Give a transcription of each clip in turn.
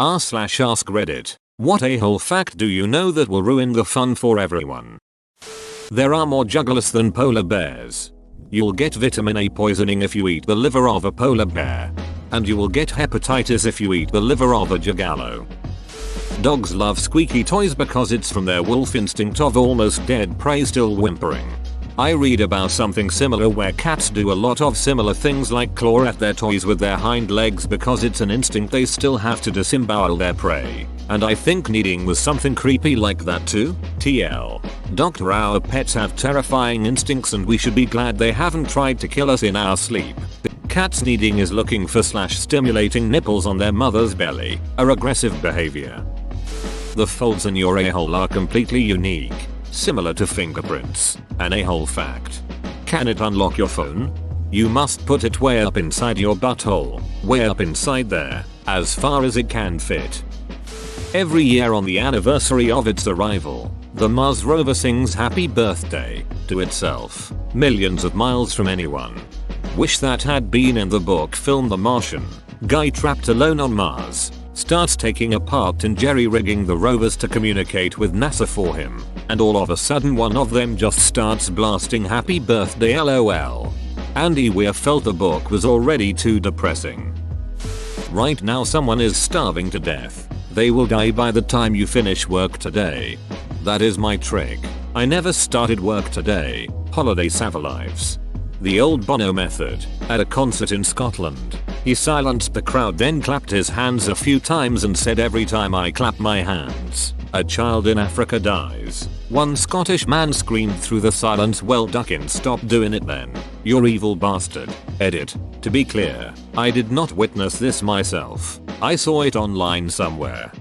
r/ask Reddit. What a-hole fact do you know that will ruin the fun for everyone? There are more jugglers than polar bears. You'll get vitamin A poisoning if you eat the liver of a polar bear. And you will get hepatitis if you eat the liver of a jagallo. Dogs love squeaky toys because it's from their wolf instinct of almost dead prey still whimpering. I read about something similar where cats do a lot of similar things like claw at their toys with their hind legs because it's an instinct they still have to disembowel their prey. And I think kneading was something creepy like that too. TL. Doctor, our pets have terrifying instincts and we should be glad they haven't tried to kill us in our sleep. Cats kneading is looking for stimulating nipples on their mother's belly, a regressive behavior. The folds in your a-hole are completely unique, similar to fingerprints. An a-hole fact. Can it unlock your phone? You must put it way up inside your butthole, way up inside there, as far as it can fit. Every year on the anniversary of its arrival, the Mars rover sings happy birthday to itself, millions of miles from anyone. Wish that had been in the book film The Martian. Guy trapped alone on Mars starts taking apart and jerry-rigging the rovers to communicate with NASA for him, and all of a sudden one of them just starts blasting happy birthday LOL. Andy Weir felt the book was already too depressing. Right now someone is starving to death. They will die by the time you finish work today. That is my trick. I never started work today. Holiday Savalives. The old Bono method. At a concert in Scotland, he silenced the crowd, then clapped his hands a few times and said, "Every time I clap my hands, a child in Africa dies." One Scottish man screamed through the silence, "Well, duckin', stop doing it then. You're evil bastard." Edit. To be clear, I did not witness this myself. I saw it online somewhere.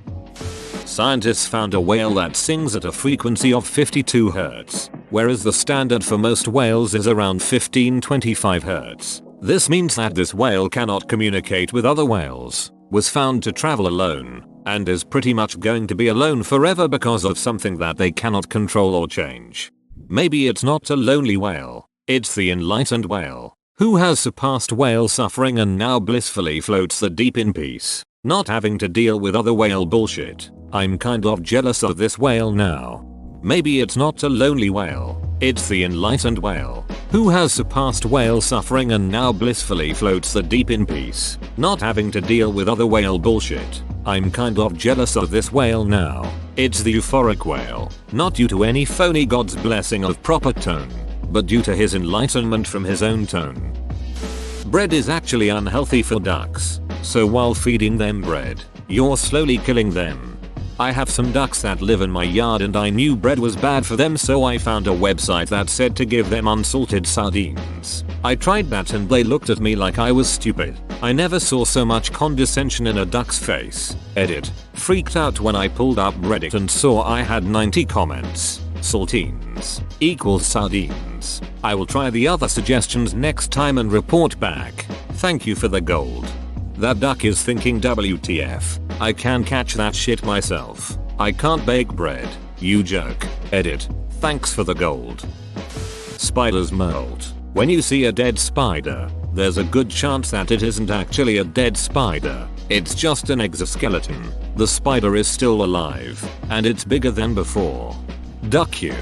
Scientists found a whale that sings at a frequency of 52 Hz, whereas the standard for most whales is around 15-25 Hz. This means that this whale cannot communicate with other whales, was found to travel alone, and is pretty much going to be alone forever because of something that they cannot control or change. Maybe it's not a lonely whale, it's the enlightened whale, who has surpassed whale suffering and now blissfully floats the deep in peace, not having to deal with other whale bullshit. I'm kind of jealous of this whale now. Maybe it's not a lonely whale, it's the enlightened whale, who has surpassed whale suffering and now blissfully floats the deep in peace, not having to deal with other whale bullshit. I'm kind of jealous of this whale now. It's the euphoric whale, not due to any phony god's blessing of proper tone, but due to his enlightenment from his own tone. Bread is actually unhealthy for ducks, so while feeding them bread, you're slowly killing them. I have some ducks that live in my yard and I knew bread was bad for them, so I found a website that said to give them unsalted sardines. I tried that and they looked at me like I was stupid. I never saw so much condescension in a duck's face. Edit. Freaked out when I pulled up Reddit and saw I had 90 comments. Saltines equals sardines. I will try the other suggestions next time and report back. Thank you for the gold. That duck is thinking WTF. I can catch that shit myself. I can't bake bread. You jerk. Edit. Thanks for the gold. Spiders molt. When you see a dead spider, there's a good chance that it isn't actually a dead spider. It's just an exoskeleton. The spider is still alive, and it's bigger than before. Duck you.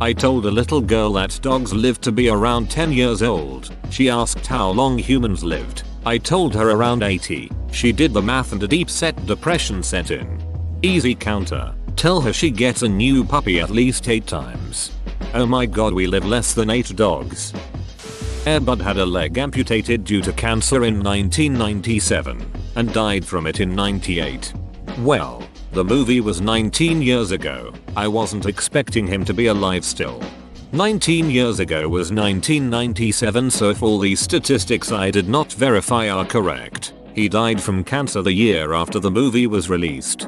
I told a little girl that dogs live to be around 10 years old. She asked how long humans lived. I told her around 80. She did the math and a deep set depression set in. Easy counter. Tell her she gets a new puppy at least 8 times. Oh my god, we live less than 8 dogs. Air Bud had a leg amputated due to cancer in 1997 and died from it in 98. Well, the movie was 19 years ago. I wasn't expecting him to be alive still. 19 years ago was 1997, so if all these statistics I did not verify are correct, he died from cancer the year after the movie was released.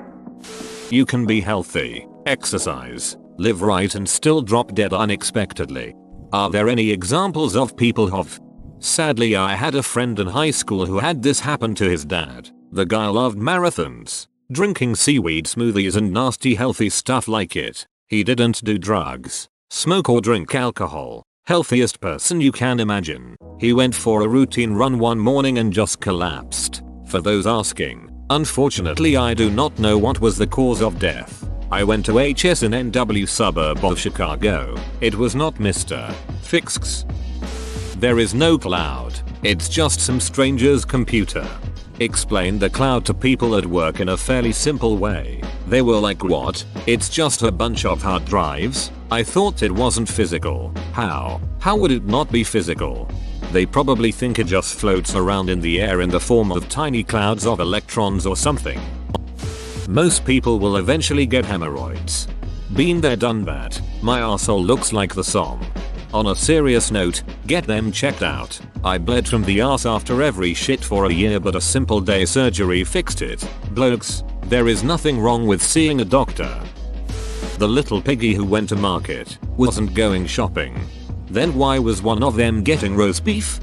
You can be healthy, exercise, live right and still drop dead unexpectedly. Are there any examples of people who've? Sadly, I had a friend in high school who had this happen to his dad. The guy loved marathons, drinking seaweed smoothies and nasty healthy stuff like it. He didn't do drugs, smoke or drink alcohol. Healthiest person you can imagine. He went for a routine run one morning and just collapsed. For those asking, Unfortunately, I do not know what was the cause of death. I went to HS in NW suburb of Chicago. It was not Mr. Fix. There is no cloud. It's just some stranger's computer. Explained the cloud to people at work in a fairly simple way. They were like, what? It's just a bunch of hard drives? I thought it wasn't physical. How? How would it not be physical? They probably think it just floats around in the air in the form of tiny clouds of electrons or something. Most people will eventually get hemorrhoids. Been there, done that. My arsehole looks like the song. On a serious note, get them checked out. I bled from the arse after every shit for a year, but a simple day surgery fixed it. Blokes, there is nothing wrong with seeing a doctor. The little piggy who went to market wasn't going shopping. Then why was one of them getting roast beef?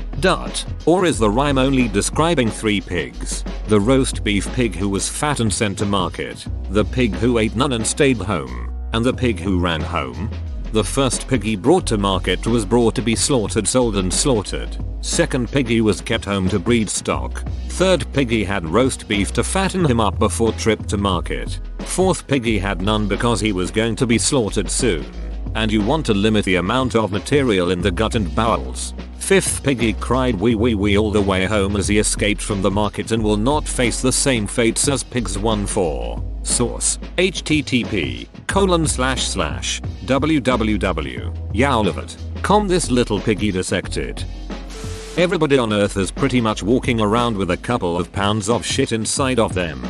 Or is the rhyme only describing 3 pigs? The roast beef pig who was fat and sent to market, the pig who ate none and stayed home, and the pig who ran home? The first piggy brought to market was brought to be slaughtered, sold and slaughtered. Second piggy was kept home to breed stock. Third piggy had roast beef to fatten him up before trip to market. Fourth piggy had none because he was going to be slaughtered soon. And you want to limit the amount of material in the gut and bowels. Fifth piggy cried wee all the way home as he escaped from the market and will not face the same fates as pigs 1-4. Source: http://www.yowlivet.com. This little piggy dissected. Everybody on earth is pretty much walking around with a couple of pounds of shit inside of them.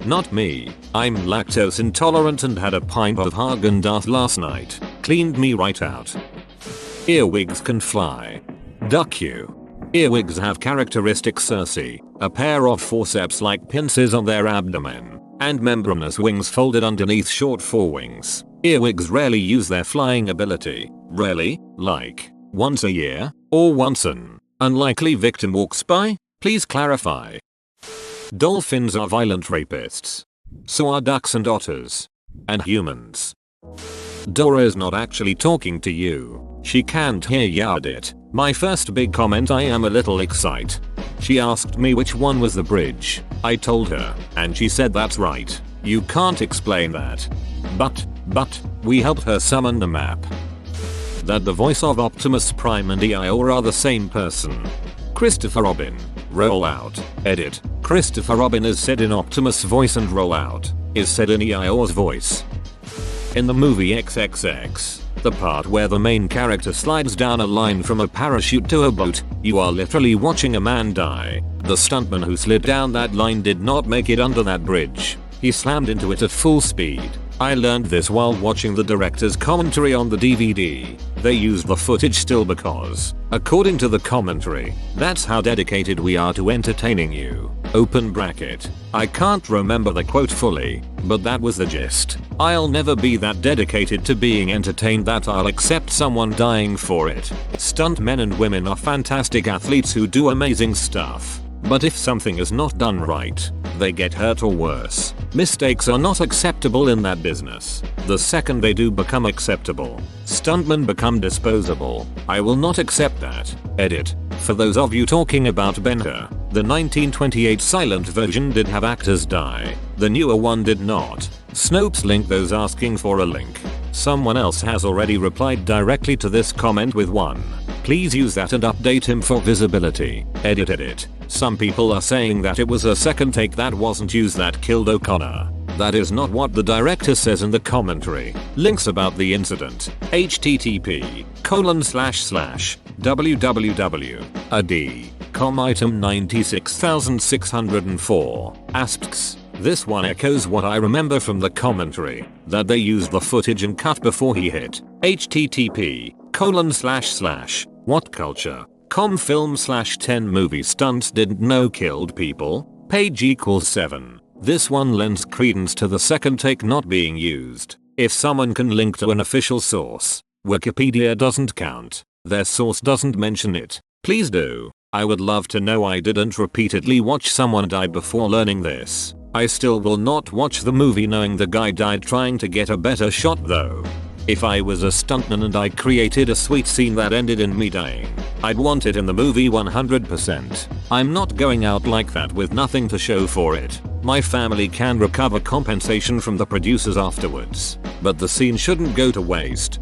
Not me. I'm lactose intolerant and had a pint of Häagen-Dazs last night. Cleaned me right out. Earwigs can fly. Duck you. Earwigs have characteristic cerci, a pair of forceps-like pincers on their abdomen, and membranous wings folded underneath short forewings. Earwigs rarely use their flying ability. Rarely? Like once a year? Or once an unlikely victim walks by? Please clarify. Dolphins are violent rapists. So are ducks and otters. And humans. Dora is not actually talking to you. She can't hear it. My first big comment: I am a little excited. She asked me which one was the bridge. I told her, and she said that's right. You can't explain that. But, we helped her summon the map. That the voice of Optimus Prime and EIO are the same person. Christopher Robin. Roll out. Edit. Christopher Robin is said in Optimus' voice and roll out is said in EIO's voice. In the movie XXX, the part where the main character slides down a line from a parachute to a boat, you are literally watching a man die. The stuntman who slid down that line did not make it under that bridge. He slammed into it at full speed. I learned this while watching the director's commentary on the DVD. They used the footage still because, according to the commentary, that's how dedicated we are to entertaining you. Open bracket. I can't remember the quote fully, but that was the gist. I'll never be that dedicated to being entertained that I'll accept someone dying for it. Stunt men and women are fantastic athletes who do amazing stuff. But if something is not done right, they get hurt or worse. Mistakes are not acceptable in that business. The second they do become acceptable, stuntmen become disposable. I will not accept that. Edit. For those of you talking about Ben-Hur, the 1928 silent version did have actors die. The newer one did not. Snopes link those asking for a link. Someone else has already replied directly to this comment with one. Please use that and update him for visibility. Edit. Some people are saying that it was a second take that wasn't used that killed O'Connor. That is not what the director says in the commentary. Links about the incident. http://www.ad.com item 96604 asks. This one echoes what I remember from the commentary, that they used the footage and cut before he hit. http://whatculture.com film/10 movie stunts didn't know killed people. Page equals 7. This one lends credence to the second take not being used. If someone can link to an official source, Wikipedia doesn't count. Their source doesn't mention it. Please do. I would love to know. I didn't repeatedly watch someone die before learning this. I still will not watch the movie knowing the guy died trying to get a better shot though. If I was a stuntman and I created a sweet scene that ended in me dying, I'd want it in the movie 100%. I'm not going out like that with nothing to show for it. My family can recover compensation from the producers afterwards, but the scene shouldn't go to waste.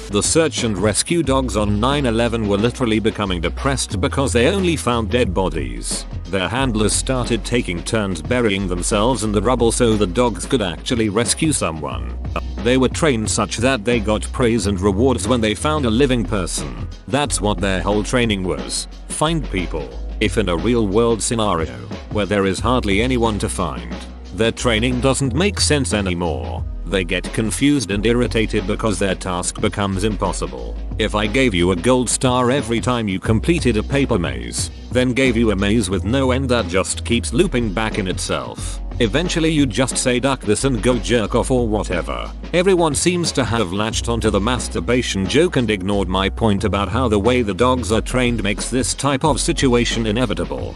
The search and rescue dogs on 9/11 were literally becoming depressed because they only found dead bodies. Their handlers started taking turns burying themselves in the rubble so the dogs could actually rescue someone. They were trained such that they got praise and rewards when they found a living person. That's what their whole training was. Find people. If in a real world scenario, where there is hardly anyone to find, their training doesn't make sense anymore. They get confused and irritated because their task becomes impossible. If I gave you a gold star every time you completed a paper maze, then gave you a maze with no end that just keeps looping back in itself, eventually you'd just say duck this and go jerk off or whatever. Everyone seems to have latched onto the masturbation joke and ignored my point about how the way the dogs are trained makes this type of situation inevitable.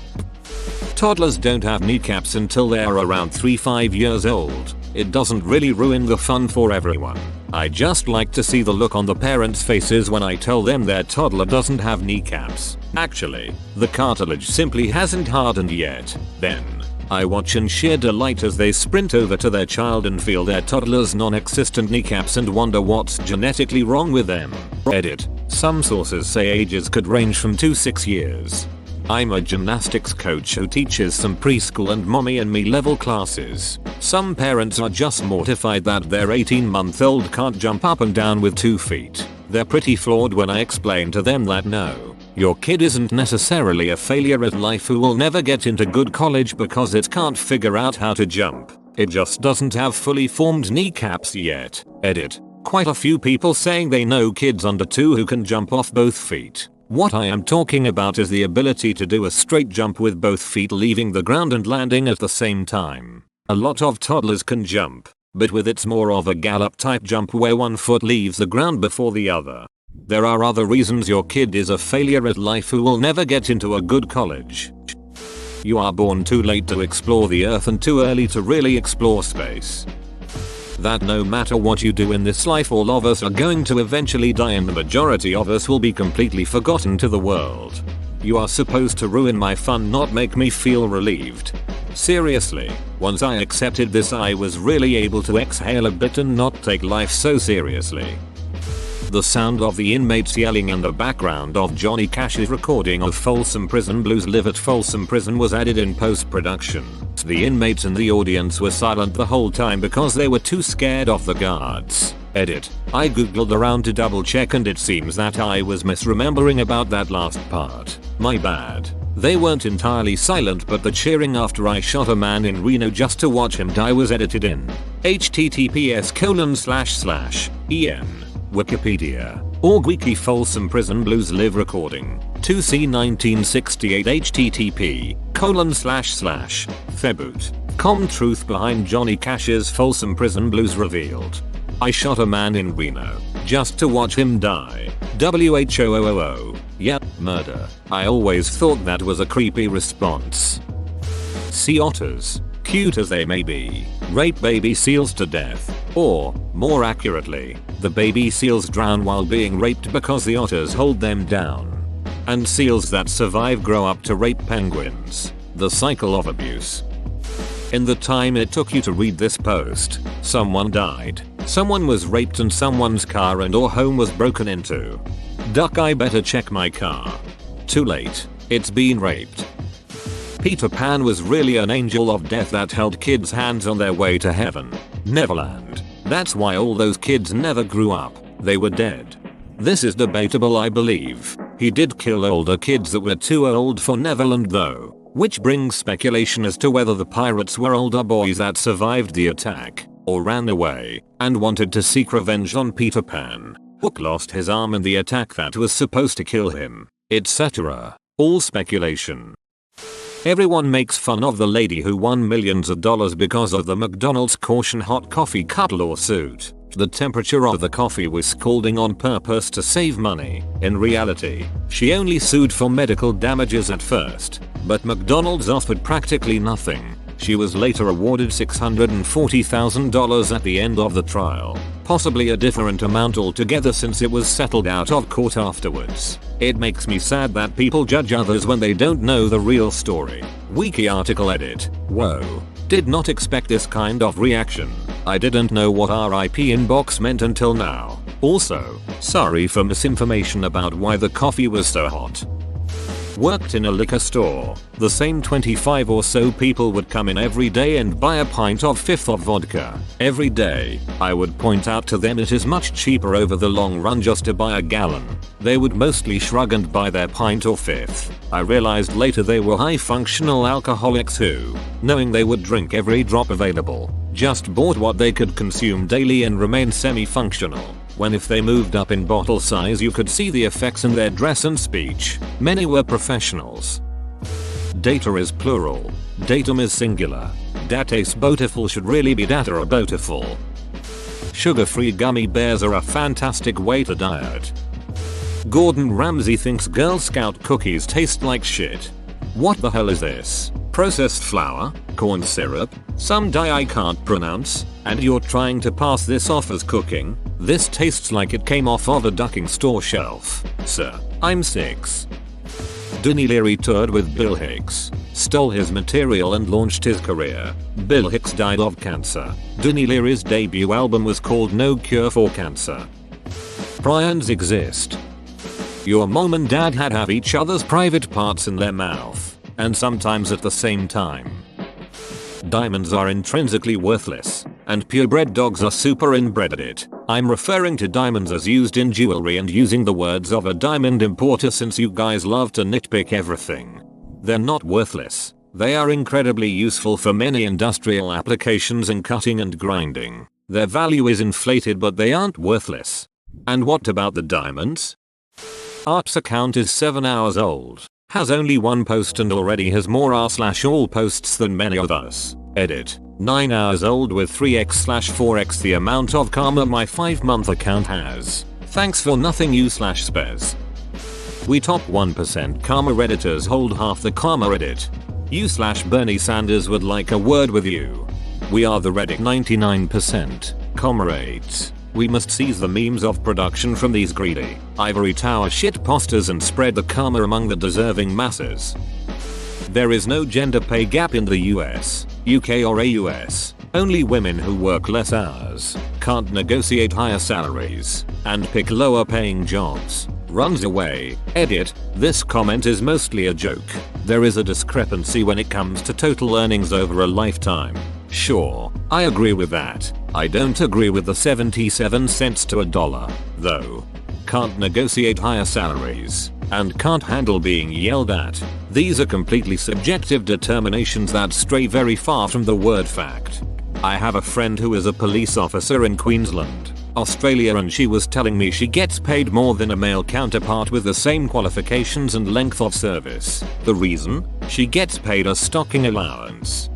Toddlers don't have kneecaps until they are around 3-5 years old. It doesn't really ruin the fun for everyone. I just like to see the look on the parents' faces when I tell them their toddler doesn't have kneecaps. Actually, the cartilage simply hasn't hardened yet. Then, I watch in sheer delight as they sprint over to their child and feel their toddler's non-existent kneecaps and wonder what's genetically wrong with them. Edit. Some sources say ages could range from 2 to 6 years. I'm a gymnastics coach who teaches some preschool and mommy and me level classes. Some parents are just mortified that their 18-month-old can't jump up and down with 2 feet. They're pretty flawed when I explain to them that no, your kid isn't necessarily a failure at life who will never get into good college because it can't figure out how to jump. It just doesn't have fully formed kneecaps yet. Edit. Quite a few people saying they know kids under 2 who can jump off both feet. What I am talking about is the ability to do a straight jump with both feet leaving the ground and landing at the same time. A lot of toddlers can jump, but with it's more of a gallop type jump where one foot leaves the ground before the other. There are other reasons your kid is a failure at life who will never get into a good college. You are born too late to explore the earth and too early to really explore space. That no matter what you do in this life all of us are going to eventually die and the majority of us will be completely forgotten to the world. You are supposed to ruin my fun, not make me feel relieved. Seriously, once I accepted this I was really able to exhale a bit and not take life so seriously. The sound of the inmates yelling in the background of Johnny Cash's recording of Folsom Prison Blues Live at Folsom Prison was added in post-production. The inmates in the audience were silent the whole time because they were too scared of the guards. Edit. I googled around to double check and it seems that I was misremembering about that last part. My bad. They weren't entirely silent, but the cheering after I shot a man in Reno just to watch him die was edited in. https://en Wikipedia. Org Wiki Folsom Prison Blues Live recording. 2C 1968 http://Theboot. Truth behind Johnny Cash's Folsom Prison Blues revealed. I shot a man in Reno just to watch him die. WHOOO. Yep, murder. I always thought that was a creepy response. Sea otters, cute as they may be, rape baby seals to death. Or, more accurately, the baby seals drown while being raped because the otters hold them down. And seals that survive grow up to rape penguins. The cycle of abuse. In the time it took you to read this post, someone died, someone was raped and someone's car and or home was broken into. Duck, I better check my car. Too late, it's been raped. Peter Pan was really an angel of death that held kids' hands on their way to heaven. Neverland. That's why all those kids never grew up. They were dead. This is debatable, I believe. He did kill older kids that were too old for Neverland though, which brings speculation as to whether the pirates were older boys that survived the attack, or ran away, and wanted to seek revenge on Peter Pan. Hook lost his arm in the attack that was supposed to kill him, etc. All speculation. Everyone makes fun of the lady who won millions of dollars because of the McDonald's caution hot coffee cup lawsuit. The temperature of the coffee was scalding on purpose to save money. In reality, she only sued for medical damages at first, but McDonald's offered practically nothing. She was later awarded $640,000 at the end of the trial, possibly a different amount altogether since it was settled out of court afterwards. It makes me sad that people judge others when they don't know the real story. Wiki article edit. Whoa. Did not expect this kind of reaction. I didn't know what RIP inbox meant until now. Also, sorry for misinformation about why the coffee was so hot. Worked in a liquor store. The same 25 or so people would come in every day and buy a pint of fifth of vodka. Every day, I would point out to them it is much cheaper over the long run just to buy a gallon. They would mostly shrug and buy their pint or fifth. I realized later they were high functional alcoholics who, knowing they would drink every drop available, just bought what they could consume daily and remain semi-functional. When if they moved up in bottle size you could see the effects in their dress and speech. Many were professionals. Data is plural. Datum is singular. Dates beautiful should really be data are beautiful. Sugar-free gummy bears are a fantastic way to diet. Gordon Ramsay thinks Girl Scout cookies taste like shit. What the hell is this? Processed flour, corn syrup, some dye I can't pronounce, and you're trying to pass this off as cooking? This tastes like it came off of a ducking store shelf. Sir, I'm 6. Denny Leary toured with Bill Hicks, stole his material and launched his career. Bill Hicks died of cancer. Denny Leary's debut album was called No Cure for Cancer. Prions exist. Your mom and dad had have each other's private parts in their mouth, and sometimes at the same time. Diamonds are intrinsically worthless, and purebred dogs are super inbred at it. I'm referring to diamonds as used in jewelry and using the words of a diamond importer since you guys love to nitpick everything. They're not worthless. They are incredibly useful for many industrial applications in cutting and grinding. Their value is inflated but they aren't worthless. And what about the diamonds? Art's account is 7 hours old. Has only one post and already has more r/all posts than many of us. Edit. 9 hours old with 3x/4x the amount of karma my 5-month account has. Thanks for nothing you/spez. We top 1% karma redditors hold half the karma Reddit. You/Bernie Sanders would like a word with you. We are the Reddit 99%. Comrades. We must seize the memes of production from these greedy ivory tower shit posters and spread the karma among the deserving masses. There is no gender pay gap in the US, UK or AUS. Only women who work less hours, can't negotiate higher salaries, and pick lower paying jobs. Runs away. Edit. This comment is mostly a joke. There is a discrepancy when it comes to total earnings over a lifetime. Sure, I agree with that. I don't agree with the 77 cents to $1, though. Can't negotiate higher salaries, and can't handle being yelled at. These are completely subjective determinations that stray very far from the word fact. I have a friend who is a police officer in Queensland, Australia, and she was telling me she gets paid more than a male counterpart with the same qualifications and length of service. The reason? She gets paid a stocking allowance.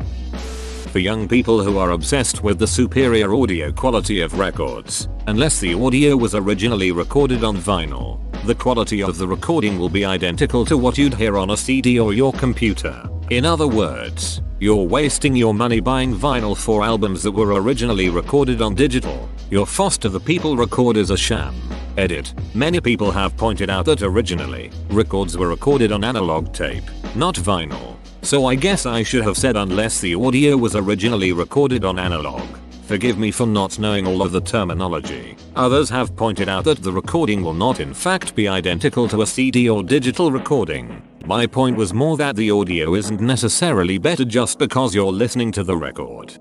For young people who are obsessed with the superior audio quality of records, unless the audio was originally recorded on vinyl, the quality of the recording will be identical to what you'd hear on a CD or your computer. In other words, you're wasting your money buying vinyl for albums that were originally recorded on digital. Your Foster the People record is a sham. Edit. Many people have pointed out that originally, records were recorded on analog tape, not vinyl. So I guess I should have said unless the audio was originally recorded on analog. Forgive me for not knowing all of the terminology. Others have pointed out that the recording will not in fact be identical to a CD or digital recording. My point was more that the audio isn't necessarily better just because you're listening to the record.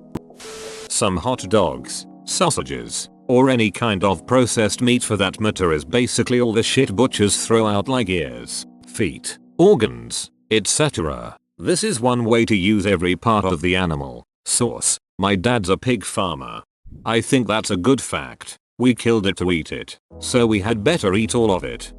Some hot dogs, sausages, or any kind of processed meat for that matter is basically all the shit butchers throw out like ears, feet, organs, etc. This is one way to use every part of the animal. Source. My dad's a pig farmer. I think that's a good fact. We killed it to eat it, so we had better eat all of it.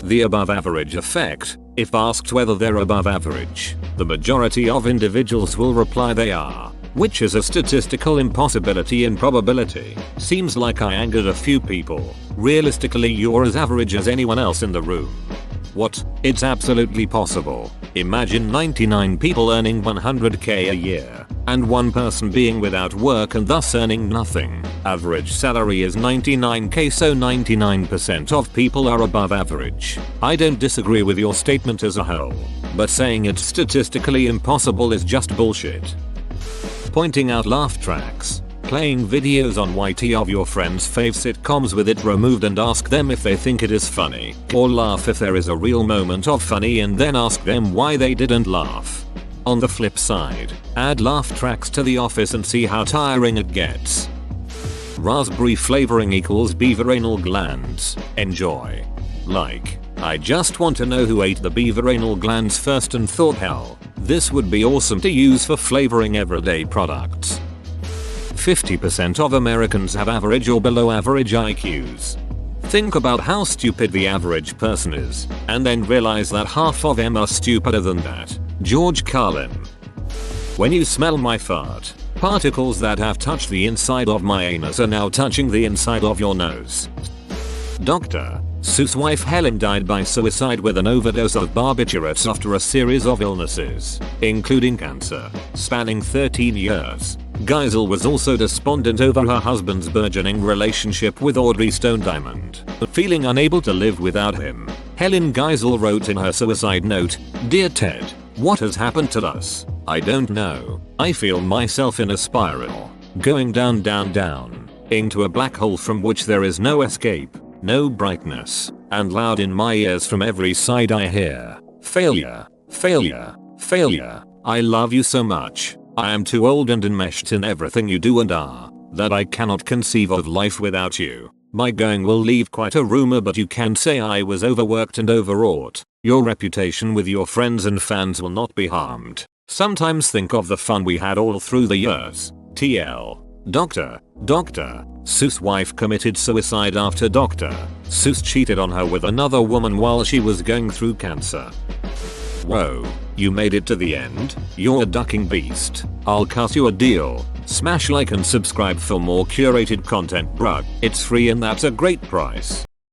The above average effect. If asked whether they're above average, the majority of individuals will reply they are, which is a statistical impossibility in probability. Seems like I angered a few people. Realistically, you're as average as anyone else in the room. What? It's absolutely possible. Imagine 99 people earning 100k a year, and one person being without work and thus earning nothing. Average salary is 99k, so 99% of people are above average. I don't disagree with your statement as a whole, but saying it's statistically impossible is just bullshit. pointing out laugh tracks, playing videos on YT of your friends' fave sitcoms with it removed and ask them if they think it is funny, or laugh if there is a real moment of funny and then ask them why they didn't laugh. On the flip side, add laugh tracks to The Office and see how tiring it gets. Raspberry flavoring equals beaver anal glands. Enjoy. Like, I just want to know who ate the beaver anal glands first and thought, hell, this would be awesome to use for flavoring everyday products. 50% of Americans have average or below average IQs. Think about how stupid the average person is, and then realize that half of them are stupider than that. George Carlin. When you smell my fart, particles that have touched the inside of my anus are now touching the inside of your nose. Dr. Seuss' wife Helen died by suicide with an overdose of barbiturates after a series of illnesses, including cancer, spanning 13 years. Geisel was also despondent over her husband's burgeoning relationship with Audrey Stone Diamond. Feeling unable to live without him, Helen Geisel wrote in her suicide note, "Dear Ted, what has happened to us? I don't know. I feel myself in a spiral, going down down down, into a black hole from which there is no escape, no brightness, and loud in my ears from every side I hear, failure, failure, failure. I love you so much. I am too old and enmeshed in everything you do and are, that I cannot conceive of life without you. My going will leave quite a rumor, but you can say I was overworked and overwrought. Your reputation with your friends and fans will not be harmed. Sometimes think of the fun we had all through the years. TL. Dr. Seuss' wife committed suicide after Dr. Seuss cheated on her with another woman while she was going through cancer. Whoa, you made it to the end? You're a ducking beast. I'll cut you a deal. Smash like and subscribe for more curated content, bruh. It's free and that's a great price.